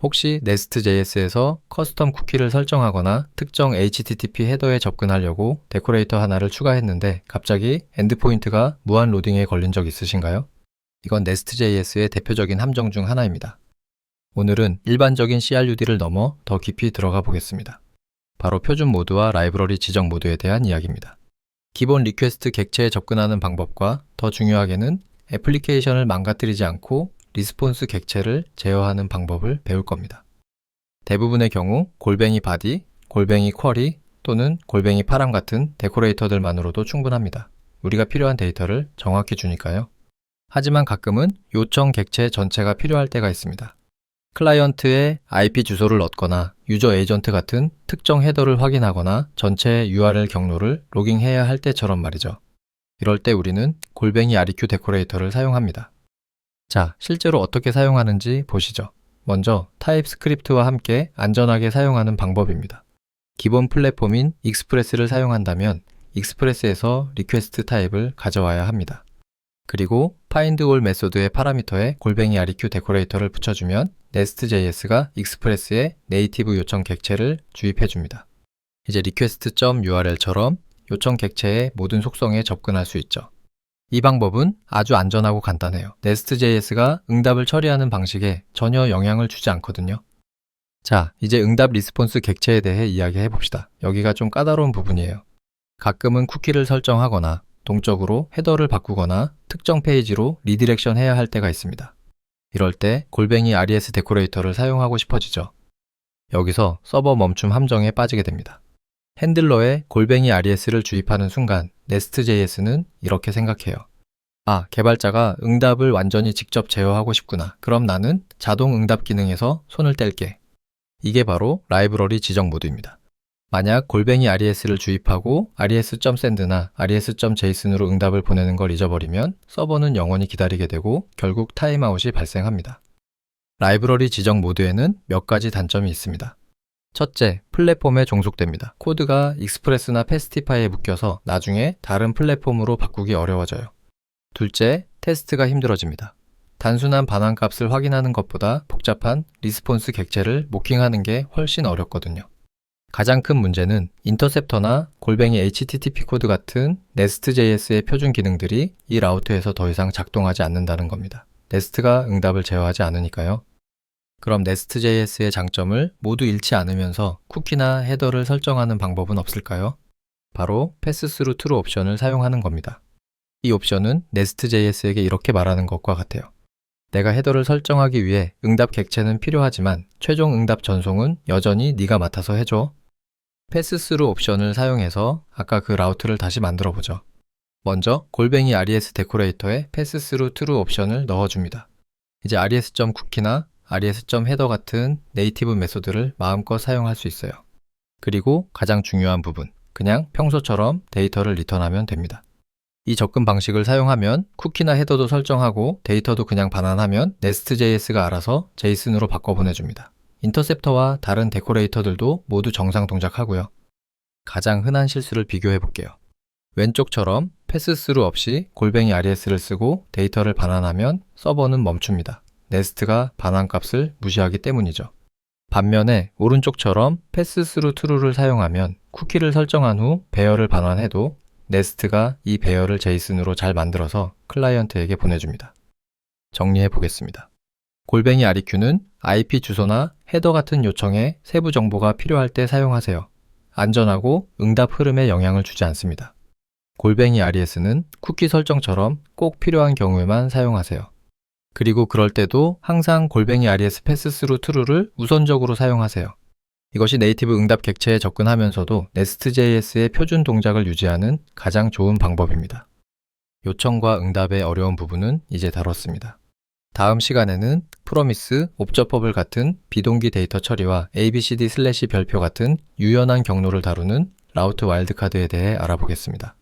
혹시 Nest.js에서 커스텀 쿠키를 설정하거나 특정 HTTP 헤더에 접근하려고 데코레이터 하나를 추가했는데 갑자기 엔드포인트가 무한 로딩에 걸린 적 있으신가요? 이건 Nest.js의 대표적인 함정 중 하나입니다. 오늘은 일반적인 CRUD를 넘어 더 깊이 들어가 보겠습니다. 바로 표준 모드와 라이브러리 지정 모드에 대한 이야기입니다. 기본 리퀘스트 객체에 접근하는 방법과 더 중요하게는 애플리케이션을 망가뜨리지 않고 리스폰스 객체를 제어하는 방법을 배울 겁니다. 대부분의 경우 골뱅이 바디, 골뱅이 쿼리 또는 골뱅이 파람 같은 데코레이터들만으로도 충분합니다. 우리가 필요한 데이터를 정확히 주니까요. 하지만 가끔은 요청 객체 전체가 필요할 때가 있습니다. 클라이언트의 IP 주소를 얻거나 유저 에이전트 같은 특정 헤더를 확인하거나 전체 URL 경로를 로깅해야 할 때처럼 말이죠. 이럴 때 우리는 골뱅이 REQ 데코레이터를 사용합니다. 자, 실제로 어떻게 사용하는지 보시죠. 먼저 타입스크립트와 함께 안전하게 사용하는 방법입니다. 기본 플랫폼인 익스프레스를 사용한다면 익스프레스에서 리퀘스트 타입을 가져와야 합니다. 그리고 findAll 메소드의 파라미터에 골뱅이 REQ 데코레이터를 붙여주면 Nest.js가 익스프레스의 네이티브 요청 객체를 주입해줍니다. 이제 request.url처럼 요청 객체의 모든 속성에 접근할 수 있죠. 이 방법은 아주 안전하고 간단해요. Nest.js가 응답을 처리하는 방식에 전혀 영향을 주지 않거든요. 자, 이제 응답 리스폰스 객체에 대해 이야기해 봅시다. 여기가 좀 까다로운 부분이에요. 가끔은 쿠키를 설정하거나 동적으로 헤더를 바꾸거나 특정 페이지로 리디렉션 해야 할 때가 있습니다. 이럴 때 골뱅이 RES 데코레이터를 사용하고 싶어지죠. 여기서 서버 멈춤 함정에 빠지게 됩니다. 핸들러에 골뱅이 RES를 주입하는 순간 Nest.js는 이렇게 생각해요. 아, 개발자가 응답을 완전히 직접 제어하고 싶구나. 그럼 나는 자동 응답 기능에서 손을 뗄게. 이게 바로 라이브러리 지정 모드입니다. 만약 골뱅이 RES를 주입하고 res.send나 res.json으로 응답을 보내는 걸 잊어버리면 서버는 영원히 기다리게 되고 결국 타임아웃이 발생합니다. 라이브러리 지정 모드에는 몇 가지 단점이 있습니다. 첫째, 플랫폼에 종속됩니다. 코드가 익스프레스나 패스티파이에 묶여서 나중에 다른 플랫폼으로 바꾸기 어려워져요. 둘째, 테스트가 힘들어집니다. 단순한 반환값을 확인하는 것보다 복잡한 리스폰스 객체를 모킹하는 게 훨씬 어렵거든요. 가장 큰 문제는 인터셉터나 골뱅이 HTTP 코드 같은 Nest.js의 표준 기능들이 이 라우터에서 더 이상 작동하지 않는다는 겁니다. Nest가 응답을 제어하지 않으니까요. 그럼 Nest.js의 장점을 모두 잃지 않으면서 쿠키나 헤더를 설정하는 방법은 없을까요? 바로 패스스루 트루 옵션을 사용하는 겁니다. 이 옵션은 Nest.js에게 이렇게 말하는 것과 같아요. 내가 헤더를 설정하기 위해 응답 객체는 필요하지만 최종 응답 전송은 여전히 네가 맡아서 해줘. 패스스루 옵션을 사용해서 아까 그 라우트를 다시 만들어 보죠. 먼저 골뱅이 RES 데코레이터에 패스스루 트루 옵션을 넣어줍니다. 이제 res.cookie나 res.header 같은 네이티브 메소드를 마음껏 사용할 수 있어요. 그리고 가장 중요한 부분, 그냥 평소처럼 데이터를 리턴하면 됩니다. 이 접근 방식을 사용하면 쿠키나 헤더도 설정하고 데이터도 그냥 반환하면 Nest.js가 알아서 JSON으로 바꿔 보내줍니다. 인터셉터와 다른 데코레이터들도 모두 정상 동작하고요. 가장 흔한 실수를 비교해 볼게요. 왼쪽처럼 패스스루 없이 골뱅이 RES를 쓰고 데이터를 반환하면 서버는 멈춥니다. Nest가 반환값을 무시하기 때문이죠. 반면에 오른쪽처럼 패스스루 true를 사용하면 쿠키를 설정한 후 배열을 반환해도 Nest가 이 배열을 JSON으로 잘 만들어서 클라이언트에게 보내줍니다. 정리해 보겠습니다. 골뱅이 REQ는 IP 주소나 헤더 같은 요청에 세부 정보가 필요할 때 사용하세요. 안전하고 응답 흐름에 영향을 주지 않습니다. 골뱅이 RES는 쿠키 설정처럼 꼭 필요한 경우에만 사용하세요. 그리고 그럴 때도 항상 골뱅이 RES 패스스루 true를 우선적으로 사용하세요. 이것이 네이티브 응답 객체에 접근하면서도 Nest.js의 표준 동작을 유지하는 가장 좋은 방법입니다. 요청과 응답의 어려운 부분은 이제 다뤘습니다. 다음 시간에는 프로미스, 옵저퍼블 같은 비동기 데이터 처리와 ABCD 슬래시 별표 같은 유연한 경로를 다루는 라우트 와일드카드에 대해 알아보겠습니다.